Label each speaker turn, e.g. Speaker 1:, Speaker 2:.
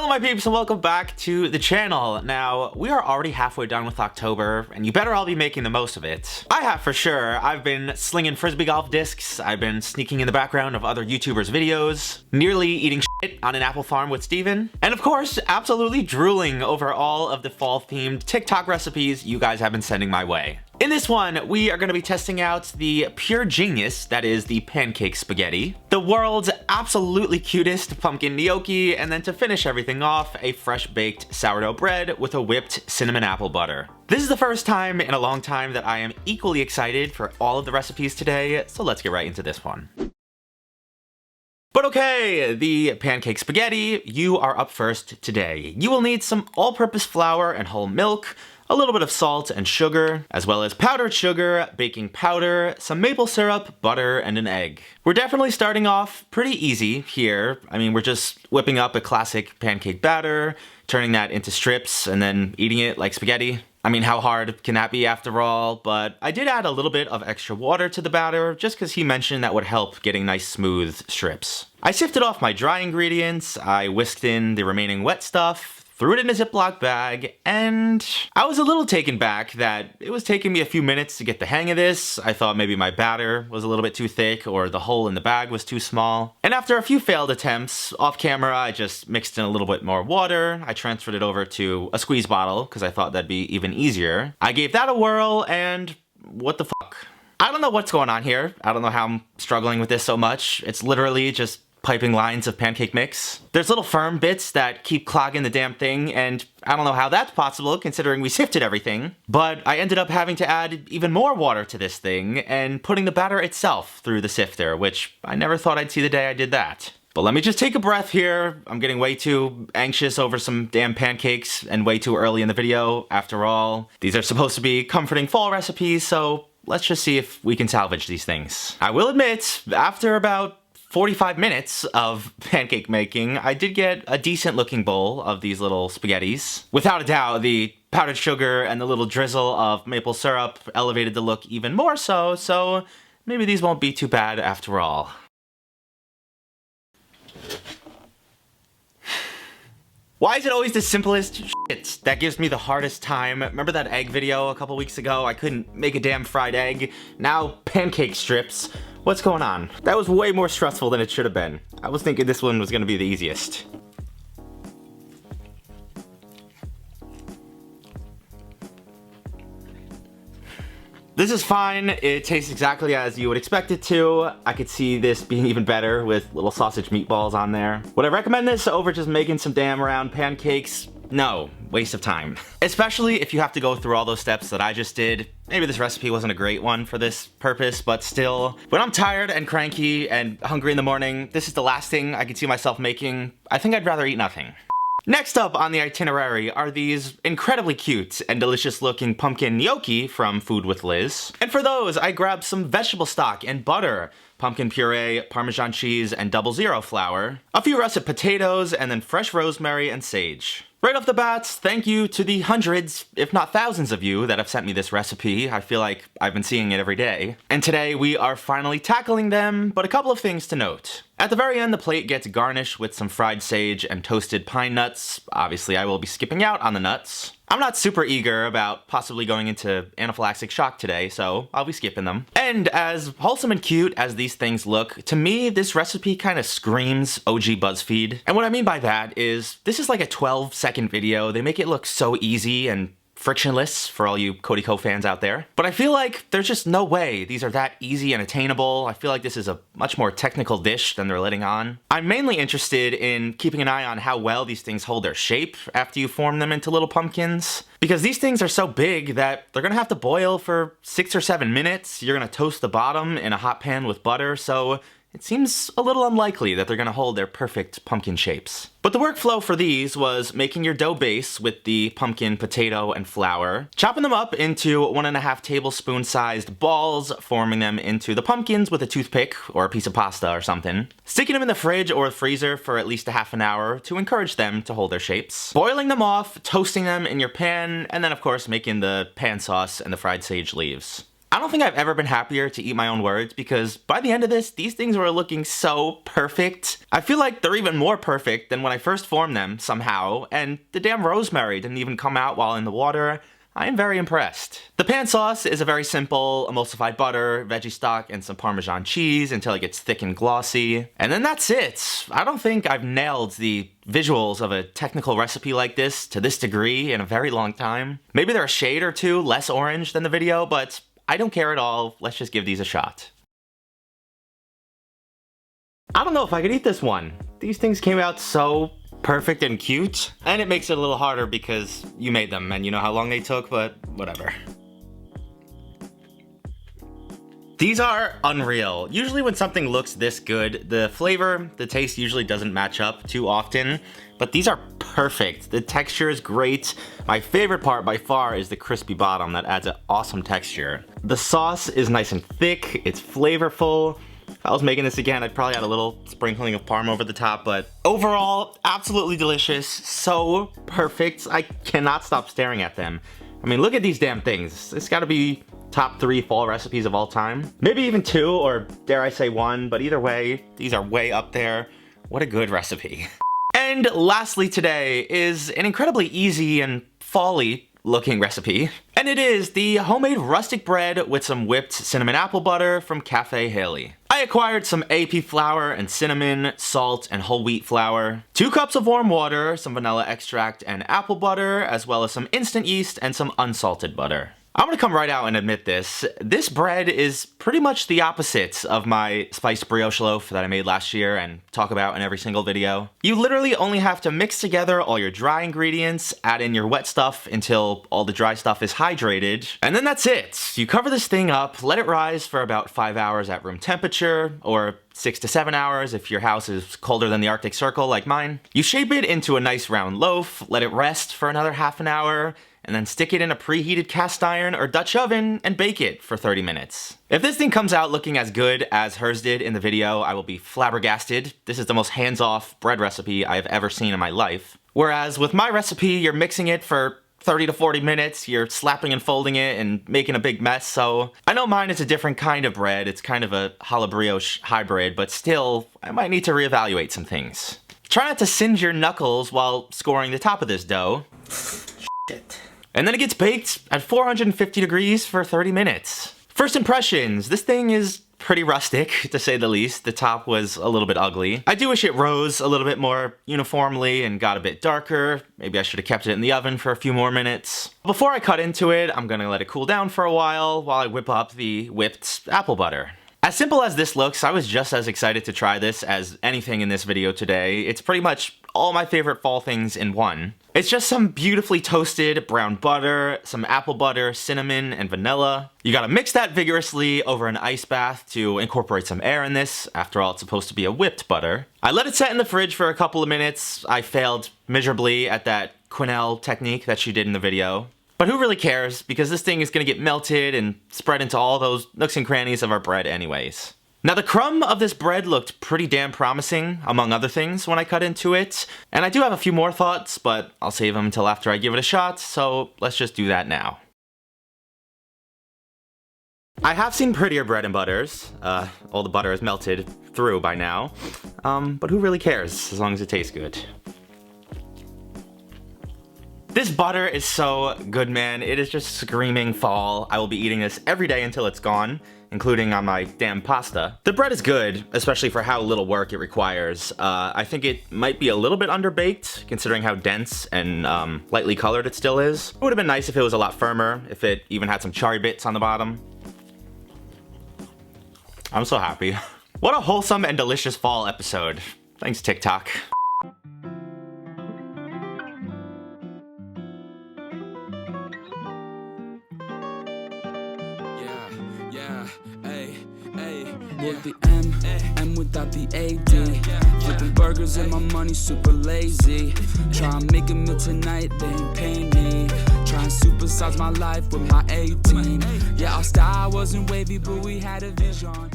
Speaker 1: Hello my peeps and welcome back to the channel. Now, we are already halfway done with October, and you better all be making the most of it. I have for sure. I've been slinging frisbee golf discs, I've been sneaking in the background of other YouTubers' videos, nearly eating shit on an apple farm with Steven, and of course, absolutely drooling over all of the fall-themed TikTok recipes you guys have been sending my way. In this one, we are going to be testing out the pure genius that is the Pancake Spaghetti, the world's absolutely cutest pumpkin gnocchi, and then to finish everything off, a fresh-baked sourdough bread with a whipped cinnamon apple butter. This is the first time in a long time that I am equally excited for all of the recipes today, so let's get right into this one. But okay, the Pancake Spaghetti, you are up first today. You will need some all-purpose flour and whole milk, a little bit of salt and sugar, as well as powdered sugar, baking powder, some maple syrup, butter, and an egg. We're definitely starting off pretty easy here. I mean, we're just whipping up a classic pancake batter, turning that into strips, and then eating it like spaghetti. I mean, how hard can that be after all? But I did add a little bit of extra water to the batter, just because he mentioned that would help getting nice smooth strips. I sifted off my dry ingredients, I whisked in the remaining wet stuff, threw it in a Ziploc bag, and I was a little taken back that it was taking me a few minutes to get the hang of this. I thought maybe my batter was a little bit too thick or the hole in the bag was too small. And after a few failed attempts, off camera, I just mixed in a little bit more water. I transferred it over to a squeeze bottle because I thought that'd be even easier. I gave that a whirl, and what the fuck? I don't know what's going on here. I don't know how I'm struggling with this so much. It's literally just piping lines of pancake mix. There's little firm bits that keep clogging the damn thing, and I don't know how that's possible considering we sifted everything. But I ended up having to add even more water to this thing and putting the batter itself through the sifter, which I never thought I'd see the day I did that. But let me just take a breath here. I'm getting way too anxious over some damn pancakes and way too early in the video. After all, these are supposed to be comforting fall recipes, so let's just see if we can salvage these things. I will admit, after about 45 minutes of pancake making, I did get a decent looking bowl of these little spaghettis. Without a doubt, the powdered sugar and the little drizzle of maple syrup elevated the look even more so maybe these won't be too bad after all. Why is it always the simplest shit that gives me the hardest time? Remember that egg video a couple weeks ago? I couldn't make a damn fried egg. Now pancake strips. What's going on? That was way more stressful than it should have been. I was thinking this one was gonna be the easiest. This is fine. It tastes exactly as you would expect it to. I could see this being even better with little sausage meatballs on there. Would I recommend this over just making some damn round pancakes? No, waste of time. Especially if you have to go through all those steps that I just did. Maybe this recipe wasn't a great one for this purpose, but still, when I'm tired and cranky and hungry in the morning, this is the last thing I can see myself making. I think I'd rather eat nothing. Next up on the itinerary are these incredibly cute and delicious looking pumpkin gnocchi from Food with Liz. And for those, I grabbed some vegetable stock and butter, pumpkin puree, Parmesan cheese, and 00 flour, a few russet potatoes, and then fresh rosemary and sage. Right off the bat, thank you to the hundreds, if not thousands of you that have sent me this recipe. I feel like I've been seeing it every day. And today we are finally tackling them, but a couple of things to note. At the very end, the plate gets garnished with some fried sage and toasted pine nuts. Obviously, I will be skipping out on the nuts. I'm not super eager about possibly going into anaphylactic shock today, so I'll be skipping them. And as wholesome and cute as these things look, to me, this recipe kind of screams OG BuzzFeed. And what I mean by that is, this is like a 12-second video. They make it look so easy and frictionless for all you Cody Co fans out there. But I feel like there's just no way these are that easy and attainable. I feel like this is a much more technical dish than they're letting on. I'm mainly interested in keeping an eye on how well these things hold their shape after you form them into little pumpkins. Because these things are so big that they're gonna have to boil for 6 or 7 minutes. You're gonna toast the bottom in a hot pan with butter, so it seems a little unlikely that they're gonna hold their perfect pumpkin shapes. But the workflow for these was making your dough base with the pumpkin, potato, and flour, chopping them up into 1.5 tablespoon sized balls, forming them into the pumpkins with a toothpick or a piece of pasta or something, sticking them in the fridge or freezer for at least a half an hour to encourage them to hold their shapes, boiling them off, toasting them in your pan, and then of course making the pan sauce and the fried sage leaves. I don't think I've ever been happier to eat my own words, because by the end of this, these things were looking so perfect. I feel like they're even more perfect than when I first formed them somehow, and the damn rosemary didn't even come out while in the water. I am very impressed. The pan sauce is a very simple emulsified butter, veggie stock, and some Parmesan cheese until it gets thick and glossy. And then that's it. I don't think I've nailed the visuals of a technical recipe like this to this degree in a very long time. Maybe they're a shade or two less orange than the video, but I don't care at all. Let's just give these a shot. I don't know if I could eat this one. These things came out so perfect and cute, and it makes it a little harder because you made them and you know how long they took, but whatever. These are unreal. Usually when something looks this good, the flavor, the taste usually doesn't match up too often, but these are perfect. The texture is great. My favorite part by far is the crispy bottom that adds an awesome texture. The sauce is nice and thick, it's flavorful. If I was making this again, I'd probably add a little sprinkling of parm over the top, but overall, absolutely delicious, so perfect. I cannot stop staring at them. I mean, look at these damn things. It's gotta be top 3 fall recipes of all time. Maybe even 2, or dare I say 1, but either way, these are way up there. What a good recipe. And lastly today is an incredibly easy and fall-y looking recipe. And it is the homemade rustic bread with some whipped cinnamon apple butter from Cafe Haley. I acquired some AP flour and cinnamon, salt, and whole wheat flour, 2 cups of warm water, some vanilla extract and apple butter, as well as some instant yeast and some unsalted butter. I'm gonna come right out and admit this. This bread is pretty much the opposite of my spiced brioche loaf that I made last year and talk about in every single video. You literally only have to mix together all your dry ingredients, add in your wet stuff until all the dry stuff is hydrated, and then that's it. You cover this thing up, let it rise for about 5 hours at room temperature, or 6 to 7 hours if your house is colder than the Arctic Circle like mine. You shape it into a nice round loaf, let it rest for another half an hour, and then stick it in a preheated cast iron or Dutch oven and bake it for 30 minutes. If this thing comes out looking as good as hers did in the video, I will be flabbergasted. This is the most hands-off bread recipe I have ever seen in my life. Whereas with my recipe, you're mixing it for 30 to 40 minutes, you're slapping and folding it and making a big mess, so I know mine is a different kind of bread. It's kind of a challah brioche hybrid, but still, I might need to reevaluate some things. Try not to singe your knuckles while scoring the top of this dough. Shit. And then it gets baked at 450 degrees for 30 minutes. First impressions, this thing is pretty rustic, to say the least. The top was a little bit ugly. I do wish it rose a little bit more uniformly and got a bit darker. Maybe I should have kept it in the oven for a few more minutes. Before I cut into it, I'm gonna let it cool down for a while I whip up the whipped apple butter. As simple as this looks, I was just as excited to try this as anything in this video today. It's pretty much all my favorite fall things in one. It's just some beautifully toasted brown butter, some apple butter, cinnamon, and vanilla. You gotta mix that vigorously over an ice bath to incorporate some air in this. After all, it's supposed to be a whipped butter. I let it set in the fridge for a couple of minutes. I failed miserably at that quenelle technique that she did in the video. But who really cares, because this thing is gonna get melted and spread into all those nooks and crannies of our bread anyways. Now the crumb of this bread looked pretty damn promising, among other things, when I cut into it. And I do have a few more thoughts, but I'll save them until after I give it a shot, so let's just do that now. I have seen prettier bread and butters. All the butter is melted through by now. But who really cares, as long as it tastes good. This butter is so good, man. It is just screaming fall. I will be eating this every day until it's gone, including on my damn pasta. The bread is good, especially for how little work it requires. I think it might be a little bit underbaked, considering how dense and lightly colored it still is. It would have been nice if it was a lot firmer, if it even had some charry bits on the bottom. I'm so happy. What a wholesome and delicious fall episode. Thanks, TikTok.
Speaker 2: With the M without the AD. Flipping burgers and my money super lazy. Try and make a meal tonight, they ain't paying me. Try and supersize my life with my 18. Yeah, our style wasn't wavy, but we had a vision.